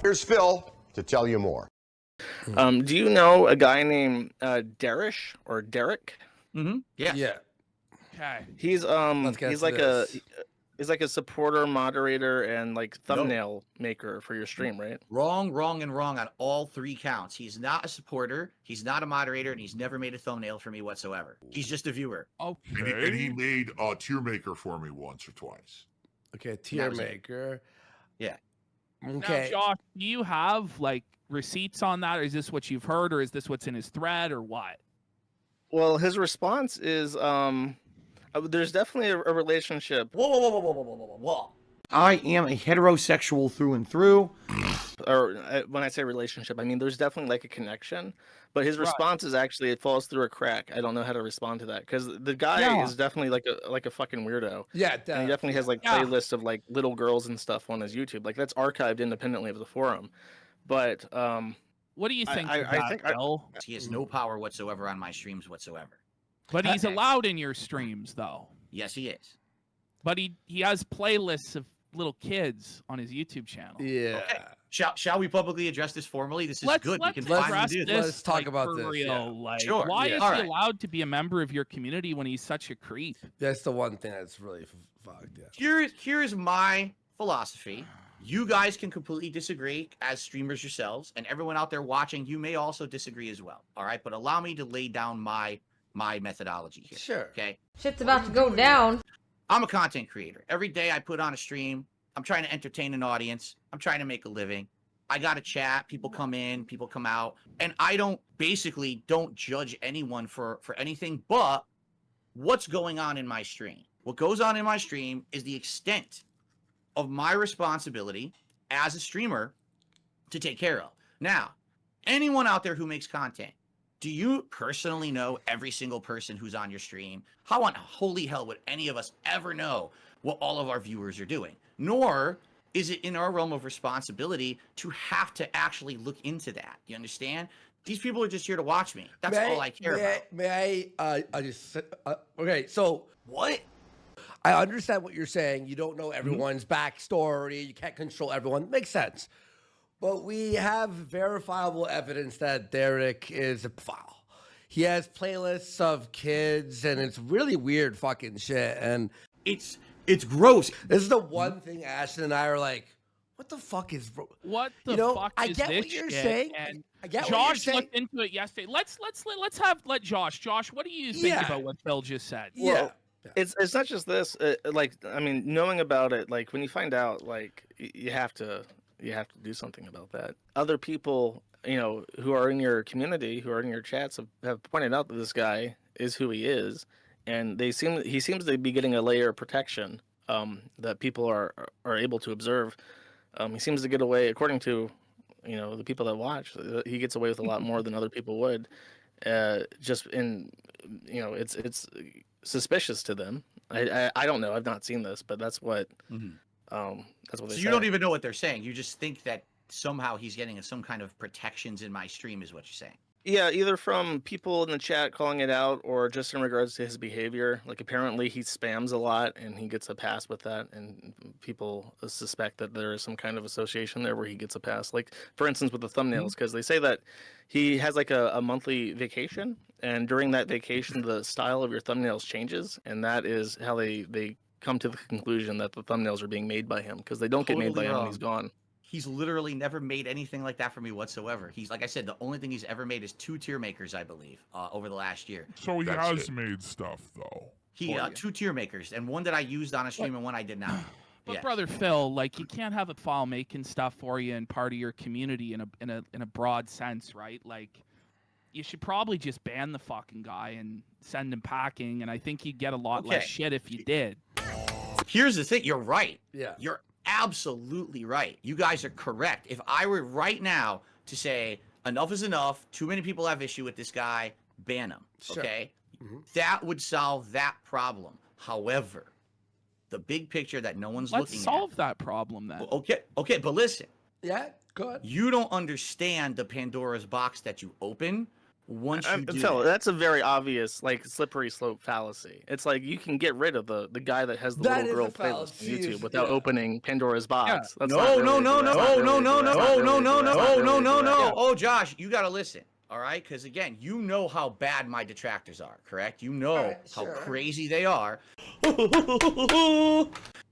Here's Phil to tell you more. Do you know a guy named Derich or Derich? Mm-hmm. Yeah. Yeah. Okay. He's like a supporter, moderator, and like thumbnail maker for your stream, right? Wrong, wrong, and wrong on all three counts. He's not a supporter, he's not a moderator, and he's never made a thumbnail for me whatsoever. He's just a viewer. Okay. And he made a tier maker for me once or twice. Okay, tier maker. Yeah. Okay. Now, Josh, do you have like receipts on that, or is this what you've heard, or is this what's in his thread, or what? Well, his response is there's definitely a relationship. Whoa. I am a heterosexual through and through. Or when I say relationship, I mean there's definitely like a connection. But his response is actually it falls through a crack. I don't know how to respond to that because the guy is definitely like a fucking weirdo. Yeah, and he definitely has like playlists of like little girls and stuff on his YouTube. Like that's archived independently of the forum. But what do you think? I think Phil? He has no power whatsoever on my streams whatsoever. But he's allowed in your streams, though. Yes, he is. But he has playlists of little kids on his YouTube channel. Yeah. Okay. Shall we publicly address this formally? This is good. Let's We can finally address do this. Let's talk about for this. Real. Yeah. Like, Sure. why is All he right. allowed to be a member of your community when he's such a creep? That's the one thing that's really fucked. Yeah. Here's my philosophy. You guys can completely disagree as streamers yourselves, and everyone out there watching, you may also disagree as well. All right, but allow me to lay down my methodology here. Sure. Okay. Shit's about to go down. I'm a content creator. Every day I put on a stream. I'm trying to entertain an audience. I'm trying to make a living. I got to chat. People come in, people come out, and I don't judge anyone for anything but what's going on in my stream. What goes on in my stream is the extent of my responsibility as a streamer to take care of. Now, anyone out there who makes content, do you personally know every single person who's on your stream? How on holy hell would any of us ever know what all of our viewers are doing? Nor is it in our realm of responsibility to have to actually look into that. You understand? These people are just here to watch me. That's all I care about. May I just okay, so what? I understand what you're saying. You don't know everyone's backstory. You can't control everyone. Makes sense. But we have verifiable evidence that Derich is a pedophile. He has playlists of kids, and it's really weird fucking shit. And it's gross. This is the one thing Ashton and I are like, what the fuck is what the fuck I is get this what you're shit? saying. And I get Josh what you're saying. looked into it yesterday. Let Josh. Josh, what do you think about what Phil just said? Well, it's not just this. Like, I mean, knowing about it, like when you find out, like you have to do something about that. Other people, you know, who are in your community, who are in your chats, have pointed out that this guy is who he is, and he seems to be getting a layer of protection that people are able to observe. He seems to get away, according to, you know, the people that watch, he gets away with a lot more than other people would. Just in, you know, it's suspicious to them. I don't know. I've not seen this, but that's what that's what they say. So you don't even know what they're saying. You just think that somehow he's getting some kind of protections in my stream is what you're saying. Yeah, either from people in the chat calling it out or just in regards to his behavior. Like apparently he spams a lot and he gets a pass with that, and people suspect that there is some kind of association there where he gets a pass. Like for instance with the thumbnails, because they say that he has like a monthly vacation, and during that vacation the style of your thumbnails changes, and that is how they come to the conclusion that the thumbnails are being made by him, because they don't get made by him when he's gone. He's literally never made anything like that for me whatsoever. He's, like I said, the only thing he's ever made is 2 tier makers, I believe, over the last year. So he has made stuff, though. He 2 tier makers, and one that I used on a stream and one I did not. But brother Phil, like you can't have a file making stuff for you and part of your community in a broad sense, right? Like you should probably just ban the fucking guy and send him packing, and I think you'd get a lot less shit if you did. Here's the thing, you're right. Yeah. You're absolutely right. You guys are correct. If I were right now to say enough is enough, too many people have issue with this guy, ban him. Sure. Okay? That would solve that problem. However, the big picture that no one's looking at. Let's solve that problem then. Okay, but listen. Yeah, good. You don't understand the Pandora's box that you open once you do Phil, that. that's a very obvious, like, slippery slope fallacy. It's like you can get rid of the guy that has the That little is girl a playlist on fallacy, YouTube without yeah. opening Pandora's box. That's No, not no, really- no, that's no, not no, really- no, that's no, not no, really- no, that's no, not no, really- no, no. yeah. Oh, Josh, you got to listen. All right, because again, you know how bad my detractors are, correct? You know Alright, how sure. crazy they are.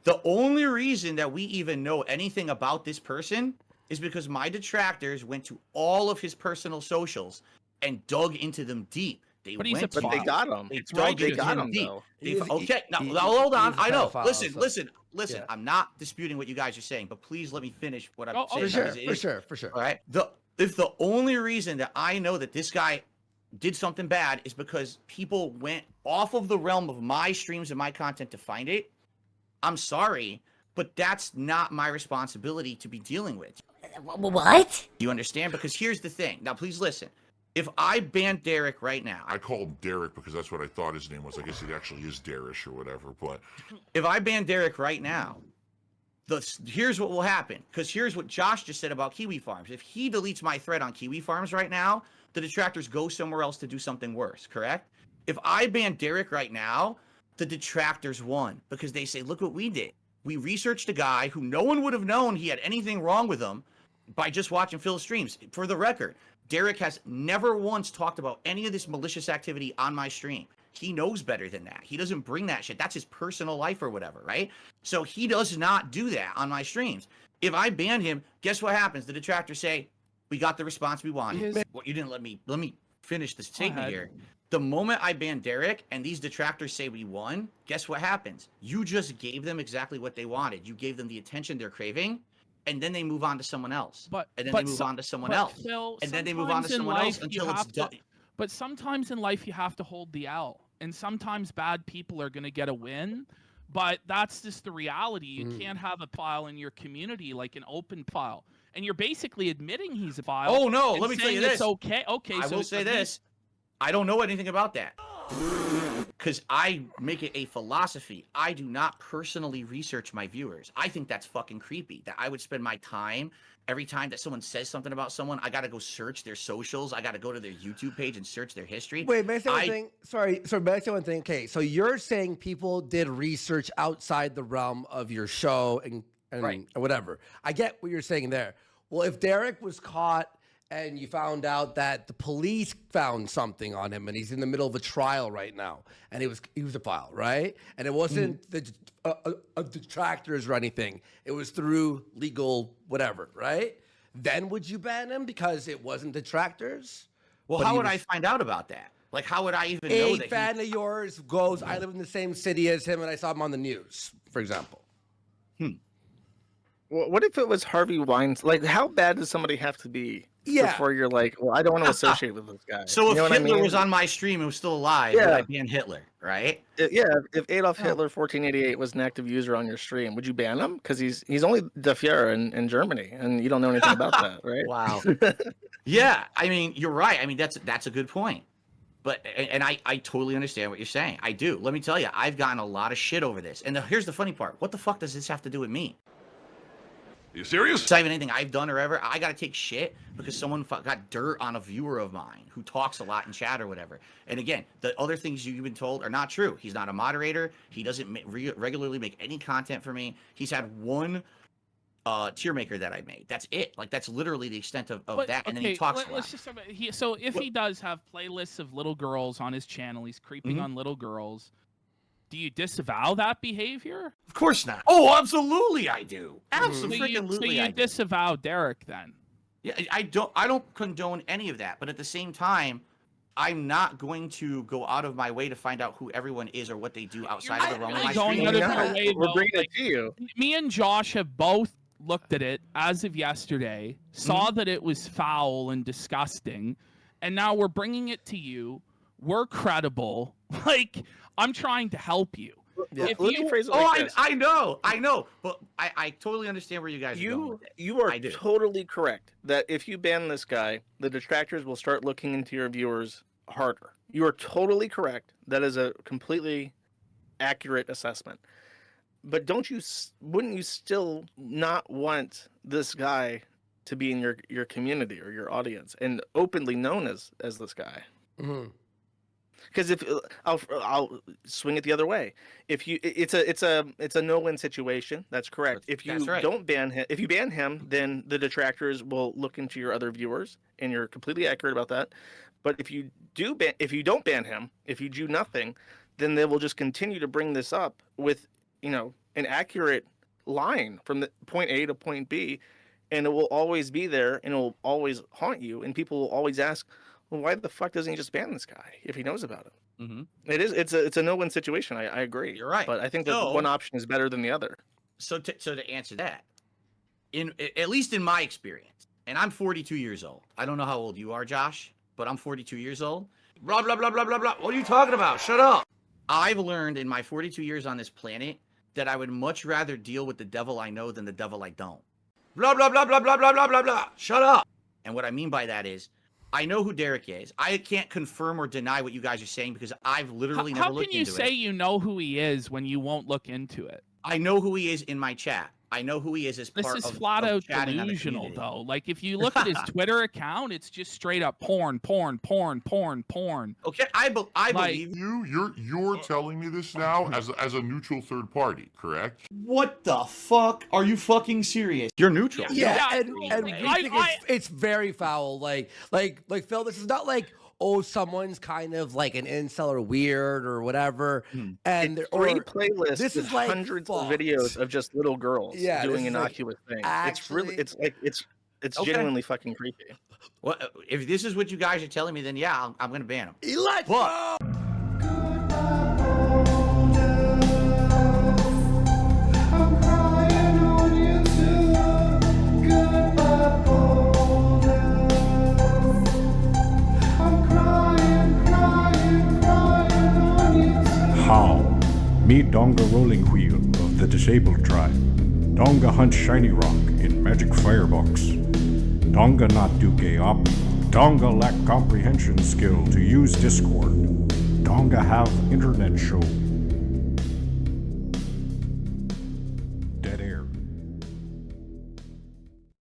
The only reason that we even know anything about this person is because my detractors went to all of his personal socials and dug into them deep. They But he's a went to But they Wow. got him. They It's dug right, They into got him him deep. though. Okay, now he- hold on. he's a I know. pedophile, Listen, so- listen. yeah. I'm not disputing what you guys are saying, but please let me finish what I'm Oh, saying. For sure, because it for is- sure, for sure. All right. If the only reason that I know that this guy did something bad is because people went off of the realm of my streams and my content to find it, I'm sorry, but that's not my responsibility to be dealing with. What? You understand? Because here's the thing. Now, please listen. If I ban Derich right now, I called him Derek because that's what I thought his name was. I guess it actually is Derich or whatever. But if I ban Derich right now, here's what will happen. Because here's what Josh just said about Kiwi Farms. If he deletes my thread on Kiwi Farms right now, the detractors go somewhere else to do something worse, correct? If I ban Derich right now, the detractors won because they say, look what we did. We researched a guy who no one would have known he had anything wrong with him by just watching Phil's streams. For the record, Derich has never once talked about any of this malicious activity on my stream. He knows better than that. He doesn't bring that shit. That's his personal life or whatever, right? So he does not do that on my streams. If I ban him, guess what happens? The detractors say, we got the response we wanted. Well, you didn't let me finish this statement ahead. here. The moment I ban Derich and these detractors say we won, guess what happens? You just gave them exactly what they wanted. You gave them the attention they're craving, and then they move on to someone else. And then they move on to someone else. Phil, And then they move on to sometimes in someone else life until you it's have to- done. But sometimes in life you have to hold the L, and sometimes bad people are going to get a win. But that's just the reality. You can't have a file in your community like an open file, and you're basically admitting he's a file. Oh no, and let me tell you saying it's this. okay. Okay, I so will it's say at least- this. I don't know anything about that. Because I make it a philosophy. I do not personally research my viewers. I think that's fucking creepy. That I would spend my time every time that someone says something about someone, I got to go search their socials. I got to go to their YouTube page and search their history. Wait, may I say one thing? Sorry, may I say one thing? Okay, so you're saying people did research outside the realm of your show and Right. whatever. I get what you're saying there. Well, if Derich was caught and you found out that the police found something on him and he's in the middle of a trial right now and he was a file, right? And it wasn't the detractors or anything. It was through legal whatever, right? Then would you ban him because it wasn't detractors? Well, But how he would I was- find out about that? Like, how would I even know A that? fan of yours goes, I live in the same city as him and I saw him on the news, for example. What if it was Harvey Weinstein? Like, how bad does somebody have to be Yeah. before you're like, well, I don't want to associate with this guy? So You if know what I Hitler mean? was on my stream and was still alive, Yeah. would I ban Hitler, right? Yeah, if Adolf Hitler 1488 was an active user on your stream, would you ban him? Because he's only the Führer in Germany, and you don't know anything about that, right? Wow. Yeah, I mean, you're right. I mean, that's a good point. But and I totally understand what you're saying. I do. Let me tell you, I've gotten a lot of shit over this. And here's the funny part. What the fuck does this have to do with me? you serious? It's not even anything I've done or ever. I got to take shit because someone got dirt on a viewer of mine who talks a lot in chat or whatever. And again, the other things you've been told are not true. He's not a moderator. He doesn't regularly make any content for me. He's had one tier maker that I made. That's it. Like, that's literally the extent of But, that. And then he talks a lot. Let's just talk about, so if he does have playlists of little girls on his channel, he's creeping on little girls. Do you disavow that behavior? Of course not. Oh, absolutely I do. Absolutely, So you disavow Derich then? Yeah, I don't condone any of that, but at the same time, I'm not going to go out of my way to find out who everyone is or what they do outside of the realm of my going stream. out of Yeah, your way, we're though, bringing like, it to you. me and Josh have both looked at it as of yesterday, saw that it was foul and disgusting, and now we're bringing it to you. We're credible. Like, I'm trying to help you. If Let me you, phrase it Oh, like this. I know, but I totally understand where you guys are going with it. You are I do. totally correct that if you ban this guy, the detractors will start looking into your viewers harder. You are totally correct. That is a completely accurate assessment. But wouldn't you still not want this guy to be in your community or your audience and openly known as this guy. Mhm. Because if I'll swing it the other way, if you it's a no-win situation. That's correct. If you That's right. don't ban him, if you ban him, then the detractors will look into your other viewers, and you're completely accurate about that. But if you don't ban him, if you do nothing, then they will just continue to bring this up with an accurate line from the point A to point B, and it will always be there, and it will always haunt you, and people will always ask, well, why the fuck doesn't he just ban this guy if he knows about it? Mm-hmm. It's a no-win situation. I agree. You're right. But I think that So- one option is better than the other. So to answer that, at least in my experience, and I'm 42 years old. I don't know how old you are, Josh, but I'm 42 years old. Blah blah blah blah blah blah. What are you talking about? Shut up. I've learned in my 42 years on this planet that I would much rather deal with the devil I know than the devil I don't. Blah blah blah blah blah blah blah blah blah. Shut up. And what I mean by that is, I know who Derich is. I can't confirm or deny what you guys are saying because I've literally never How looked can you into say it. you know who he is when you won't look into it? I know who he is in my chat. I know who he is as This part is of flat of out chatting on the delusional, community. though. Like, if you look at his Twitter account, it's just straight up porn, porn, porn, porn, porn. Okay, I Like- believe. You're telling me this now as a neutral third party, correct? What the fuck? Are you fucking serious? You're neutral. Yeah, Yeah, and we I- think I- it's very foul. Like Phil, this is not like, oh, someone's kind of like an incel or weird or whatever, and It's or three playlists this with is like hundreds of fucked. videos of just little girls Yeah, this doing is like innocuous things. actually- It's Okay. genuinely fucking creepy. Well, if this is what you guys are telling me, then yeah, I'm gonna ban him. Let's But- go. How? Meet Donga Rolling Wheel of the Disabled Tribe. Donga hunts shiny rock in magic firebox. Donga not do gay op. Donga lack comprehension skill to use Discord. Donga have internet show